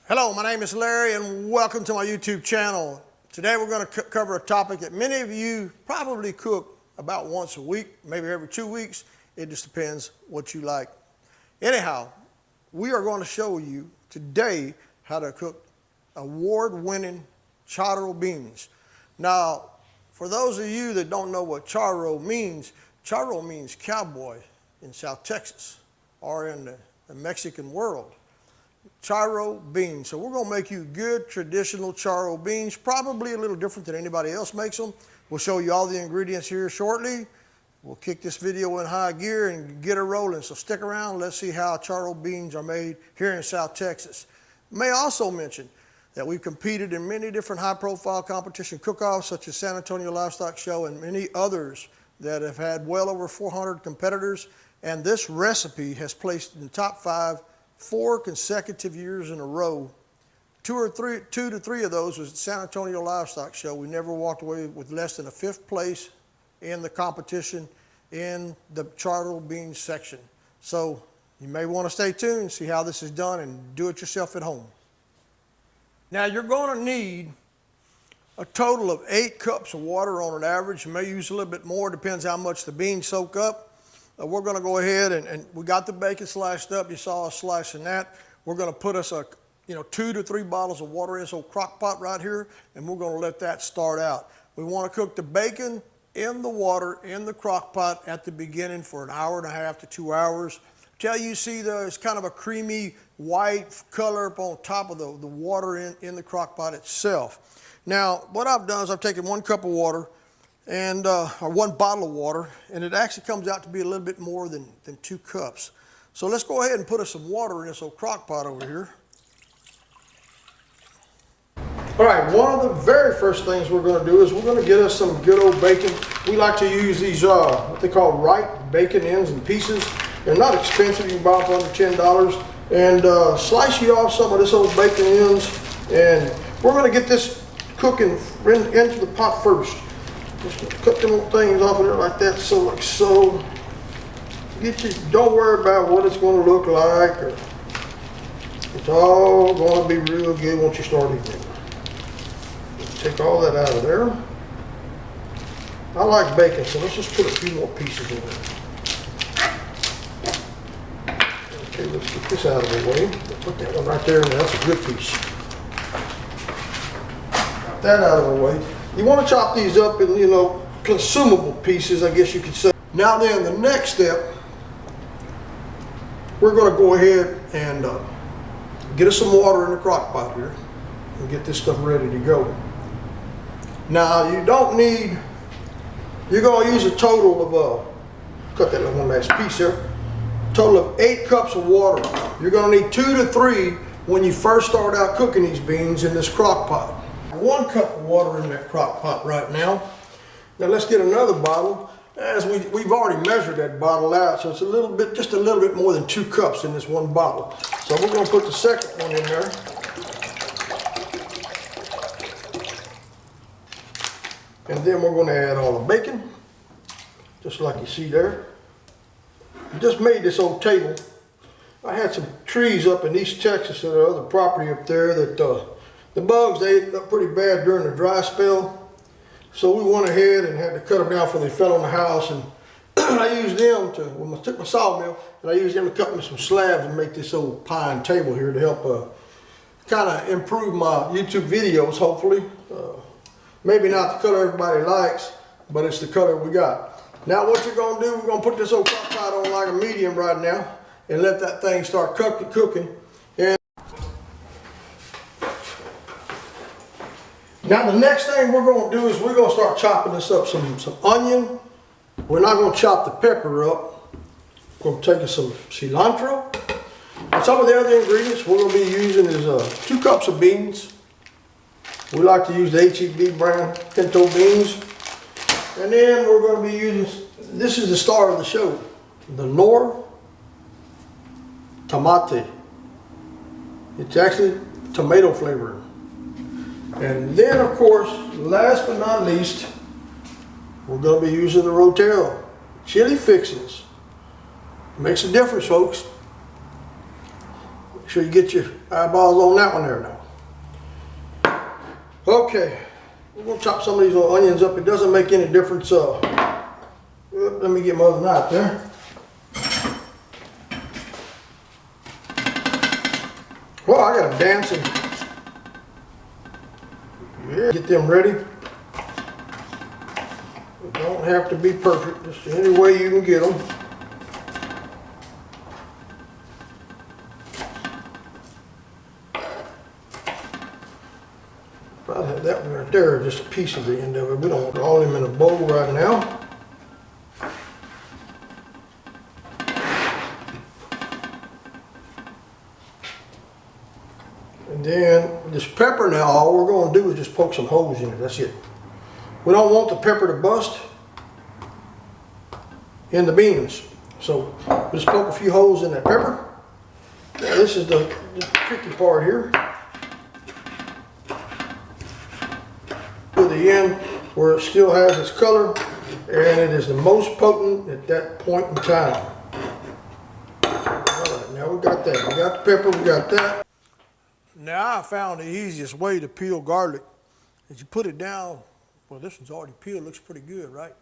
Hello, my name is Larry and welcome to my YouTube channel. Today we're going to cover a topic that many of you probably cook about once a week, maybe every 2 weeks. It just depends what you like. Anyhow, we are going to show you today how to cook award-winning charro beans. Now, for those of you that don't know what charro means cowboy in South Texas or in the Mexican world. Charro beans. So we're going to make you good traditional charro beans, probably a little different than anybody else makes them. We'll show you all the ingredients here shortly. We'll kick this video in high gear and get it rolling. So stick around. Let's see how charro beans are made here in South Texas. May also mention that we've competed in many different high-profile competition cook-offs such as San Antonio Livestock Show and many others that have had well over 400 competitors. And this recipe has placed in the top 5 4 consecutive years in a row. 2 to 3 of those was at San Antonio Livestock Show. We never walked away with less than a 5th place in the competition in the charro beans section. So you may want to stay tuned, see how this is done, and do it yourself at home. Now you're going to need a total of 8 cups of water on an average. You may use a little bit more, depends how much the beans soak up. We're going to go ahead and we got the bacon sliced up. You saw us slicing that. We're going to put us 2 to 3 bottles of water in this old crock pot right here, and we're going to let that start out. We want to cook the bacon in the water in the crock pot at the beginning for an hour and a half to 2 hours. Till you see it's kind of a creamy white color up on top of the water in the crock pot itself. Now, what I've done is I've taken 1 cup of water and or 1 bottle of water, and it actually comes out to be a little bit more than 2 cups. So let's go ahead and put us some water in this old crock pot over here. All right, one of the very first things we're going to do is we're going to get us some good old bacon. We like to use these what they call Wright bacon ends and pieces. They're not expensive. You can buy them for under $10. And slice you off some of this old bacon ends, and we're going to get this cooking into the pot first. Just cut them little things off of there like that, like so. Don't worry about what it's going to look like. It's all going to be real good once you start eating it. Take all that out of there. I like bacon, so let's just put a few more pieces in there. Okay, let's get this out of the way. Put that one right there, and that's a good piece. Got that out of the way. You want to chop these up in, consumable pieces, I guess you could say. Now then, the next step, we're going to go ahead and get us some water in the crock pot here and get this stuff ready to go. Now, you're going to use a total of, cut that one last piece there, total of 8 cups of water. You're going to need 2 to 3 when you first start out cooking these beans in this crock pot. 1 cup of water in that crock pot right now. Now let's get another bottle. As we've already measured that bottle out, so it's just a little bit more than 2 cups in this 1 bottle. So we're going to put the second one in there. And then we're going to add all the bacon, just like you see there. I just made this old table. I had some trees up in East Texas at our other property up there that the bugs, they ate up pretty bad during the dry spell. So we went ahead and had to cut them down before they fell on the house. And I used them I took my sawmill and I used them to cut me some slabs and make this old pine table here to help kind of improve my YouTube videos, hopefully. Maybe not the color everybody likes, but it's the color we got. Now what you're going to do, we're going to put this old crock pot on like a medium right now and let that thing start cooking. Now the next thing we're going to do is we're going to start chopping this up, some onion. We're not going to chop the pepper up. We're going to take us some cilantro. And some of the other ingredients we're going to be using is 2 cups of beans. We like to use the HEB brand pinto beans. And then we're going to be using, this is the star of the show, the Nor Tomate. It's actually tomato flavoring. And then, of course, last but not least, we're going to be using the Rotel chili fixins. Makes a difference, folks. Make sure you get your eyeballs on that one there now. Okay, we're gonna chop some of these onions up. It doesn't make any difference. Let me get my other knife there. Well, I got them dancing. Yeah, get them ready. They don't have to be perfect, just any way you can get them. Probably have that one right there, just a piece of the end of it. We don't want all of them in a bowl right now. And then this pepper now, all we're going to do is just poke some holes in it. That's it. We don't want the pepper to bust in the beans. So just poke a few holes in that pepper. Now this is the tricky part here. To the end where it still has its color, and it is the most potent at that point in time. Alright, now we got that. We got the pepper, we got that. Now I found the easiest way to peel garlic is you put it down. Well, this one's already peeled, looks pretty good, right?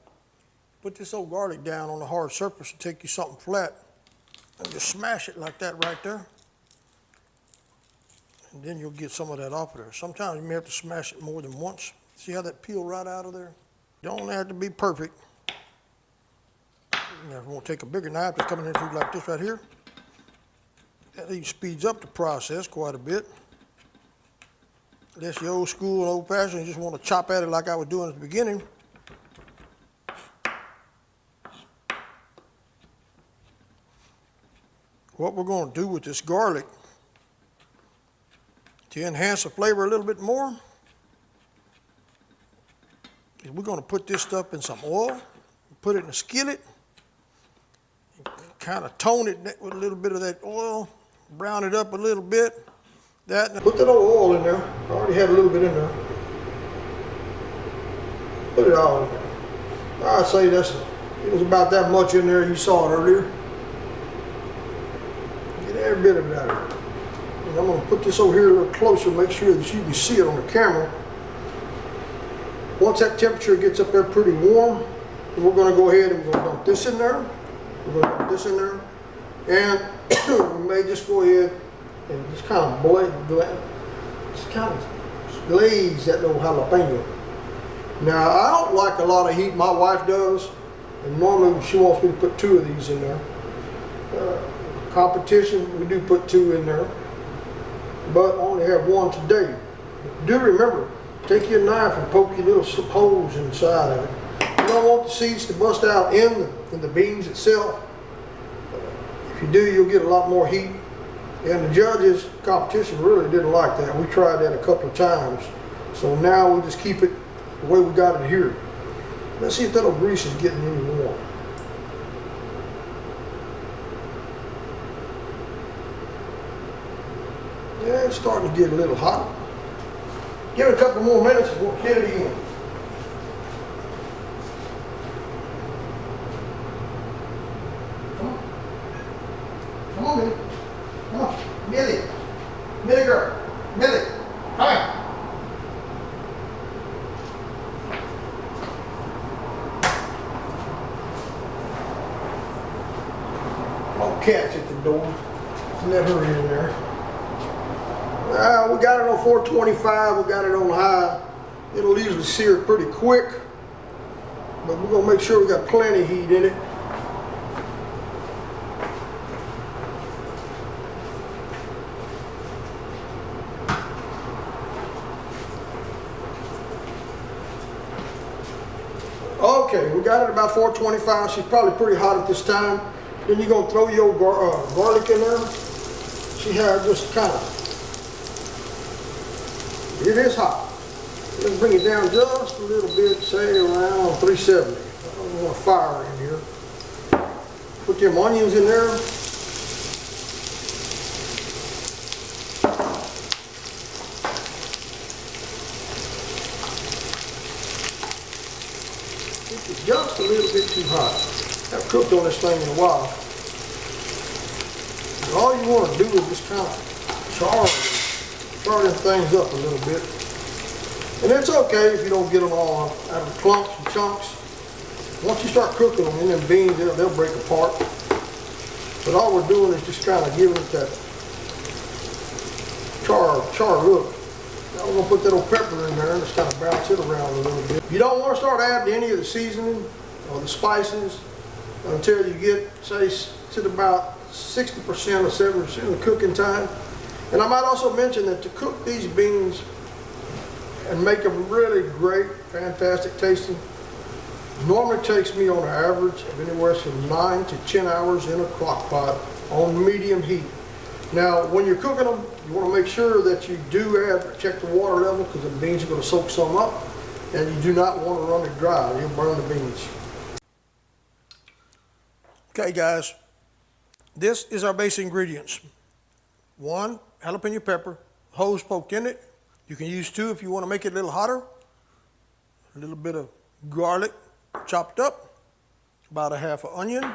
Put this old garlic down on the hard surface and take you something flat and just smash it like that right there. And then you'll get some of that off of there. Sometimes you may have to smash it more than once. See how that peeled right out of there? Don't have to be perfect. Now, if you want to take a bigger knife, just coming in through like this right here. That even speeds up the process quite a bit. That's the old school, old fashioned. You just want to chop at it like I was doing at the beginning. What we're going to do with this garlic to enhance the flavor a little bit more is we're going to put this stuff in some oil, put it in a skillet, kind of tone it with a little bit of that oil, brown it up a little bit. Put that old oil in there. I already had a little bit in there. Put it all in there. I'd say it was about that much in there. You saw it earlier. Get every bit of it out of it. And I'm going to put this over here a little closer, make sure that you can see it on the camera. Once that temperature gets up there pretty warm, we're going to go ahead and we're going to dump this in there. We're going to dump this in there. And we may just go ahead and just kind of glaze that little jalapeno. Now, I don't like a lot of heat. My wife does. And normally she wants me to put 2 of these in there. Competition, we do put 2 in there. But I only have 1 today. Do remember, take your knife and poke your little holes inside of it. You don't want the seeds to bust out in the beans itself. If you do, you'll get a lot more heat. And the judges' competition really didn't like that. We tried that a couple of times. So now we just keep it the way we got it here. Let's see if that old grease is getting any warm. Yeah, it's starting to get a little hot. Give it a couple more minutes and we'll hit it again. Come on, Millie. Come on. Millie. Millie girl. Millie. Come here. Oh, cat's at the door. Let her in there. We got it on 425. We got it on high. It'll usually sear pretty quick. But we're going to make sure we got plenty of heat in it. Okay, we got it about 425. She's probably pretty hot at this time. Then you're going to throw your garlic in there. See how it just kind of, it is hot. Let's bring it down just a little bit, say around 370. I don't want a fire in here. Put them onions in there. It's just a little bit too hot. I haven't cooked on this thing in a while. And all you want to do is just kind of char them things up a little bit. And it's okay if you don't get them all out of the clumps and chunks. Once you start cooking them, and them beans, they'll break apart. But all we're doing is just kind of giving it that char look. Now we're going to put that old pepper in there and just kind of bounce it around a little bit. You don't want to start adding any of the seasoning or the spices until you get, say, to about 60% or 70% of the cooking time. And I might also mention that to cook these beans and make them really great, fantastic tasting, normally takes me on an average of anywhere from 9 to 10 hours in a crock pot on medium heat. Now, when you're cooking them, you want to make sure that you do check the water level, because the beans are going to soak some up, and you do not want to run it dry. You'll burn the beans. Okay, guys, this is our basic ingredients. 1 jalapeno pepper, holes poked in it. You can use 2 if you want to make it a little hotter. A little bit of garlic chopped up, about a half an onion,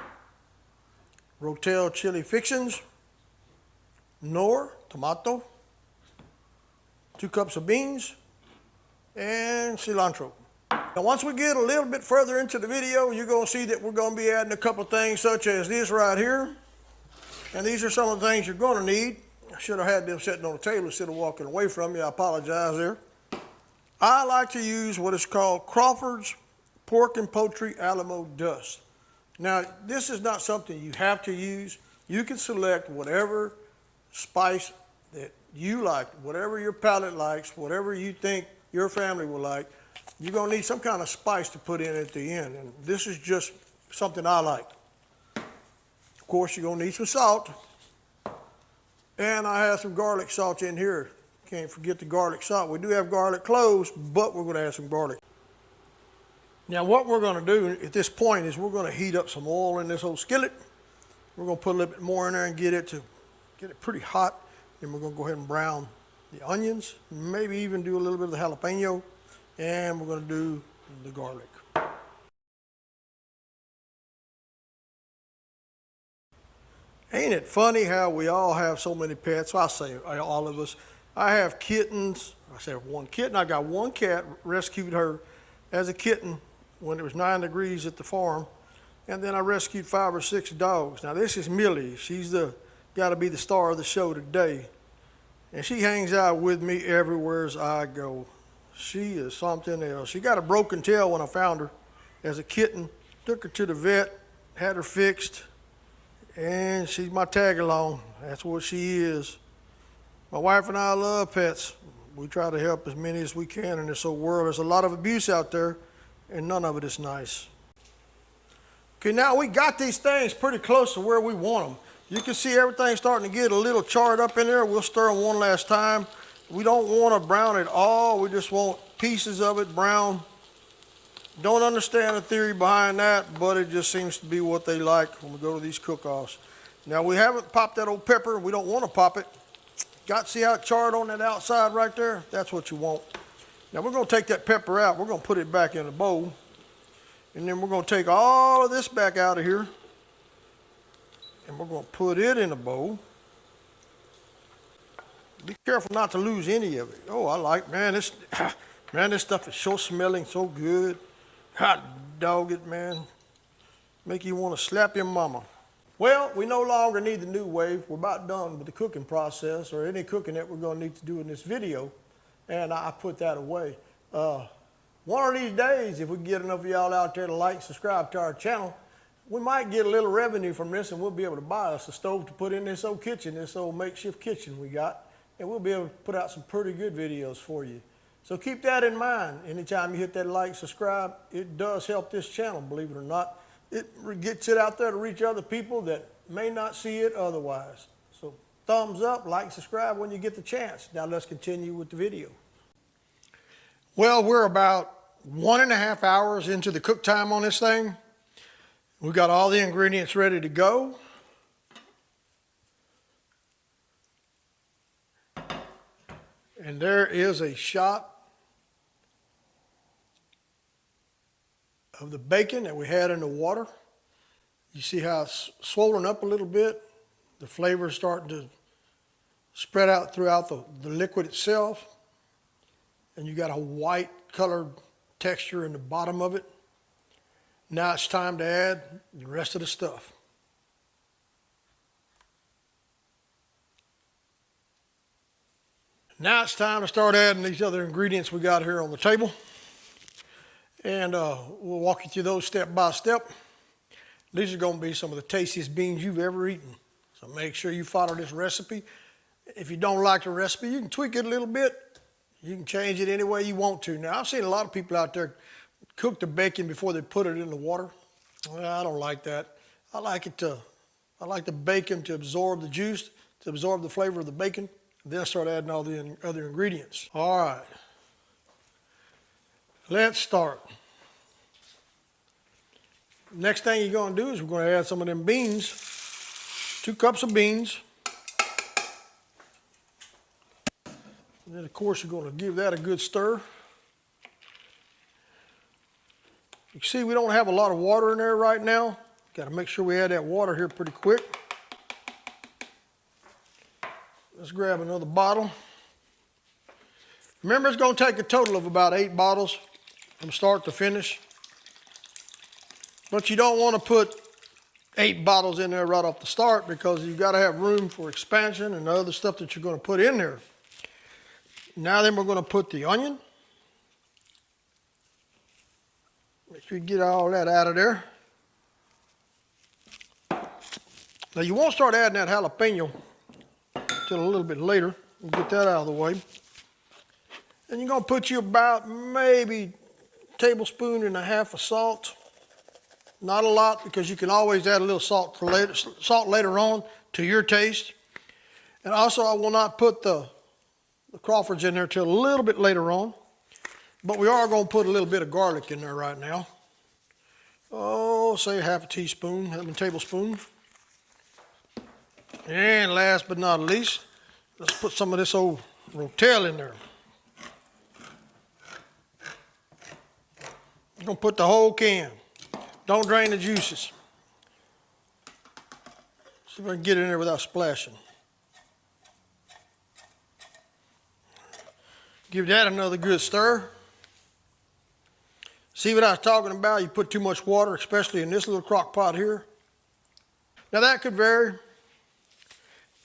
Rotel chili fixins, nor tomato, 2 cups of beans, and cilantro. Now once we get a little bit further into the video, you're going to see that we're going to be adding a couple things such as this right here. And these are some of the things you're going to need. I should have had them sitting on the table instead of walking away from you. I apologize there. I like to use what is called Crawford's Pork and Poultry Alamo Dust. Now, this is not something you have to use. You can select whatever spice that you like, whatever your palate likes, whatever you think your family will like. You're going to need some kind of spice to put in at the end. And this is just something I like. Of course, you're going to need some salt. And I have some garlic salt in here. Can't forget the garlic salt. We do have garlic cloves, but we're going to add some garlic. Now what we're going to do at this point is we're going to heat up some oil in this old skillet. We're going to put a little bit more in there and get it pretty hot. Then we're going to go ahead and brown the onions, maybe even do a little bit of the jalapeno, and we're going to do the garlic. Ain't it funny how we all have so many pets? I say all of us. I have kittens. I say one kitten. I got one cat, rescued her as a kitten when it was 9 degrees at the farm. And then I rescued 5 or 6 dogs. Now this is Millie. She's got to be the star of the show today. And she hangs out with me everywhere as I go. She is something else. She got a broken tail when I found her as a kitten. Took her to the vet, had her fixed, and she's my tag along. That's what she is. My wife and I love pets. We try to help as many as we can in this whole world. There's a lot of abuse out there, and none of it is nice. Okay, now we got these things pretty close to where we want them. You can see everything starting to get a little charred up in there. We'll stir them one last time. We don't want to brown it all. We just want pieces of it brown. Don't understand the theory behind that, but it just seems to be what they like when we go to these cook-offs. Now we haven't popped that old pepper. We don't want to pop it. Got to see how it charred on that outside right there? That's what you want. Now we're going to take that pepper out. We're going to put it back in a bowl. And then we're going to take all of this back out of here. And we're going to put it in a bowl. Be careful not to lose any of it. Oh, I like, man, this stuff is so smelling so good. Hot dog it, man. Make you want to slap your mama. Well, we no longer need the new wave. We're about done with the cooking process or any cooking that we're going to need to do in this video. And I put that away. One of these days, if we get enough of y'all out there to like and subscribe to our channel, we might get a little revenue from this and we'll be able to buy us a stove to put in this old kitchen, this old makeshift kitchen we got. And we'll be able to put out some pretty good videos for you. So keep that in mind. Anytime you hit that like, subscribe, it does help this channel, believe it or not. It gets it out there to reach other people that may not see it otherwise. So thumbs up, like, subscribe when you get the chance. Now let's continue with the video. Well, we're about 1.5 hours into the cook time on this thing. We've got all the ingredients ready to go. And there is a shot of the bacon that we had in the water. You see how it's swollen up a little bit. The flavor is starting to spread out throughout the liquid itself. And you got a white colored texture in the bottom of it. Now it's time to add the rest of the stuff. Now it's time to start adding these other ingredients we got here on the table. And we'll walk you through those step by step. These are going to be some of the tastiest beans you've ever eaten. So make sure you follow this recipe. If you don't like the recipe, you can tweak it a little bit. You can change it any way you want to. Now, I've seen a lot of people out there cook the bacon before they put it in the water. Well, I don't like that. I like the bacon to absorb the juice, to absorb the flavor of the bacon, and then start adding all the other ingredients. All right. Let's start. Next thing you're going to do is we're going to add some of them beans. 2 cups of beans. And then, of course, you're going to give that a good stir. You see, we don't have a lot of water in there right now. Got to make sure we add that water here pretty quick. Let's grab another bottle. Remember, it's going to take a total of about 8 bottles from start to finish. But you don't want to put 8 bottles in there right off the start because you've got to have room for expansion and the other stuff that you're going to put in there. Now then we're going to put the onion. Make sure you get all that out of there. Now you won't start adding that jalapeno until a little bit later. We'll get that out of the way. And you're going to put you about maybe 1.5 tablespoons of salt. Not a lot because you can always add a little salt later on to your taste. And also I will not put the Crawfords in there till a little bit later on. But we are going to put a little bit of garlic in there right now. Oh, say 1/2 teaspoon, 1 tablespoon. And last but not least, let's put some of this old rotel in there. I'm going to put the whole can. Don't drain the juices. See if I can get it in there without splashing. Give that another good stir. See what I was talking about? You put too much water, especially in this little crock pot here. Now that could vary.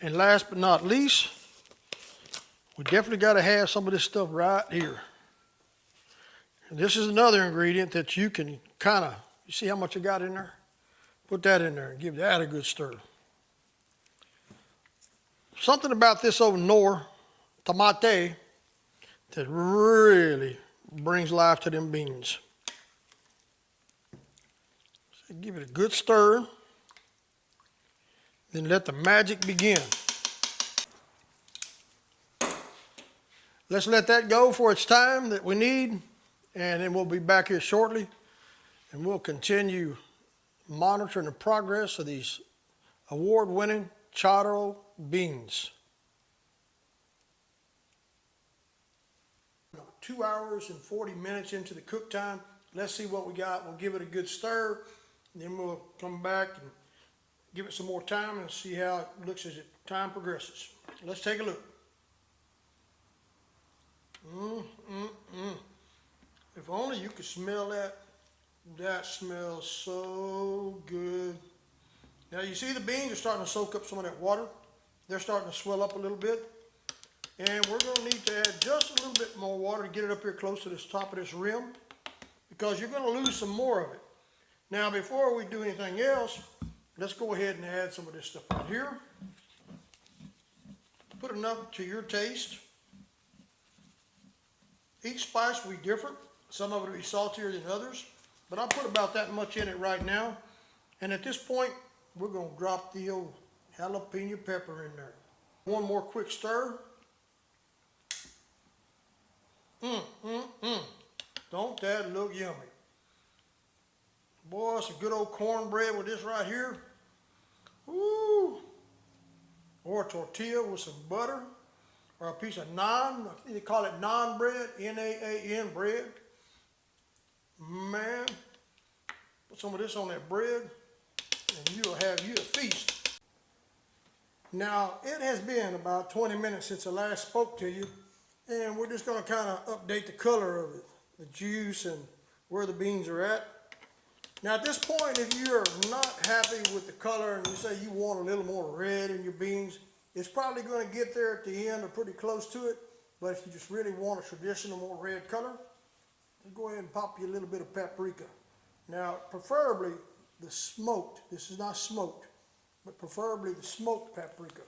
And last but not least, we definitely got to have some of this stuff right here. And this is another ingredient that you can kind of, you see how much I got in there? Put that in there and give that a good stir. Something about this old Nor tomate that really brings life to them beans. So give it a good stir. Then let the magic begin. Let's let that go for its time that we need. And then we'll be back here shortly. And we'll continue monitoring the progress of these award-winning Charro beans. 2 hours and 40 minutes into the cook time. Let's see what we got. We'll give it a good stir. Then we'll come back and give it some more time and see how it looks as time progresses. Let's take a look. If only you could smell that. That smells so good. Now you see the beans are starting to soak up some of that water. They're starting to swell up a little bit. And we're going to need to add just a little bit more water to get it up here close to this top of this rim, because you're going to lose some more of it. Now before we do anything else, let's go ahead and add some of this stuff right here. Put enough to your taste. Each spice will be different. Some of it will be saltier than others, but I'll put about that much in it right now. And at this point, we're going to drop the old jalapeno pepper in there. One more quick stir. Don't that look yummy? Boy, some good old cornbread with this right here. Woo! Or a tortilla with some butter. Or a piece of naan. They call it naan bread. N-A-A-N bread. Man, put some of this on that bread and you'll have you a feast. Now, it has been about 20 minutes since I last spoke to you, and we're just going to kind of update the color of it, the juice and where the beans are at. Now, at this point, if you're not happy with the color and you say you want a little more red in your beans, it's probably going to get there at the end or pretty close to it. But if you just really want a traditional, more red color, go ahead and pop you a little bit of paprika. Now, preferably the smoked, this is not smoked, but preferably the smoked paprika.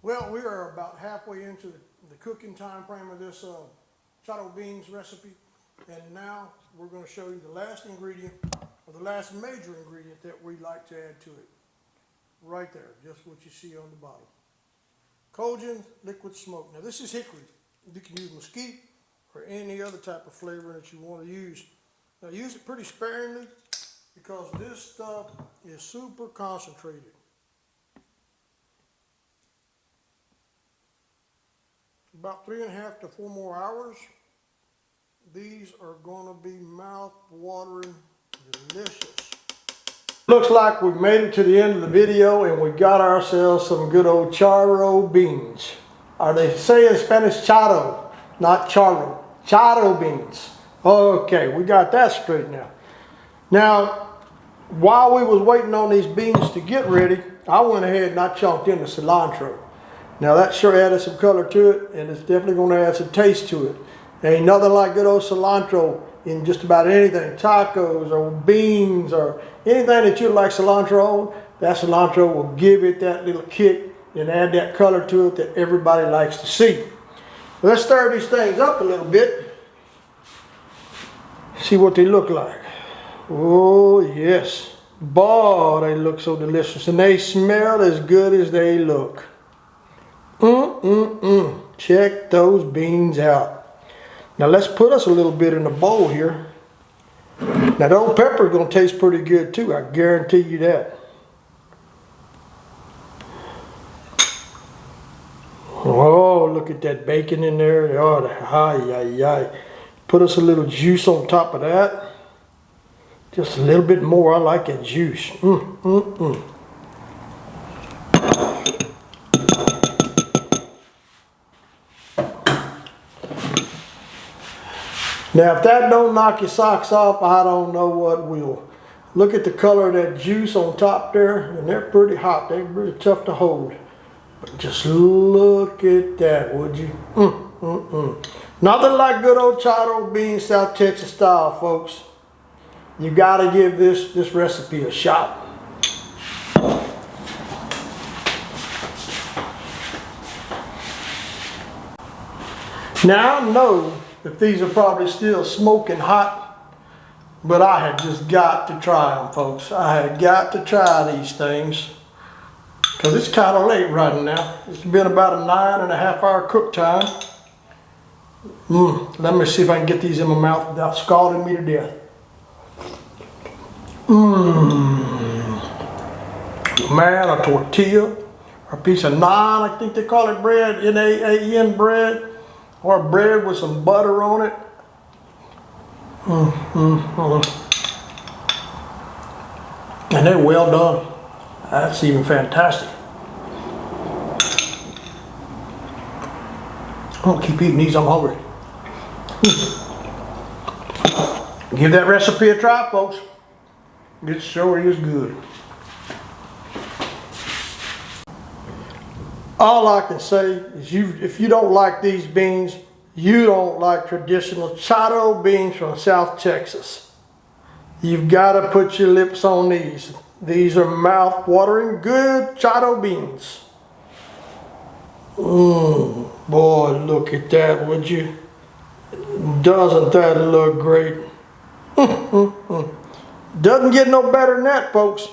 Well, we are about halfway into the cooking time frame of this charro beans recipe, and now we're going to show you the last ingredient, or the last major ingredient that we like to add to it. Right there, just what you see on the bottom. Cajun liquid smoke. Now this is hickory. You can use mesquite or any other type of flavor that you want to use. Now use it pretty sparingly because this stuff is super concentrated. About 3.5 to 4 more hours. These are going to be mouth-watering delicious. Looks like we've made it to the end of the video and we got ourselves some good old charro beans. Or they say in Spanish charro, not charro. Charro beans. Okay, we got that straight now. Now, while we was waiting on these beans to get ready, I went ahead and I chunked in the cilantro. Now that sure added some color to it, and it's definitely going to add some taste to it. Ain't nothing like good old cilantro in just about anything, tacos or beans or anything that you like cilantro on. That cilantro will give it that little kick and add that color to it that everybody likes to see. Let's stir these things up a little bit. See what they look like. Oh yes, boy, they look so delicious, and they smell as good as they look. Check those beans out. Now let's put us a little bit in the bowl here. Now the old pepper is going to taste pretty good too, I guarantee you that. Oh, look at that bacon in there. Oh, ay. Put us a little juice on top of that. Just a little bit more. I like that juice. Now, if that don't knock your socks off, I don't know what will. Look at the color of that juice on top there, and they're pretty hot. They're really tough to hold. But just look at that, would you? Nothing like good old charro beans, South Texas style, folks. You gotta give this recipe a shot. Now, I know that these are probably still smoking hot, but I had just got to try them, folks. I had got to try these things because it's kind of late right now. It's been about a 9.5 hour cook time. Let me see if I can get these in my mouth without scalding me to death. Man, a tortilla, or a piece of naan, I think they call it bread, N-A-A-N bread. Or bread with some butter on it. And they're well done. That's even fantastic. I'm gonna keep eating these, I'm hungry. Give that recipe a try, folks. It sure is good. All I can say is if you don't like these beans, you don't like traditional charro beans from South Texas. You've got to put your lips on these. These are mouth-watering good charro beans. Boy, look at that, would you? Doesn't that look great? Doesn't get no better than that, folks.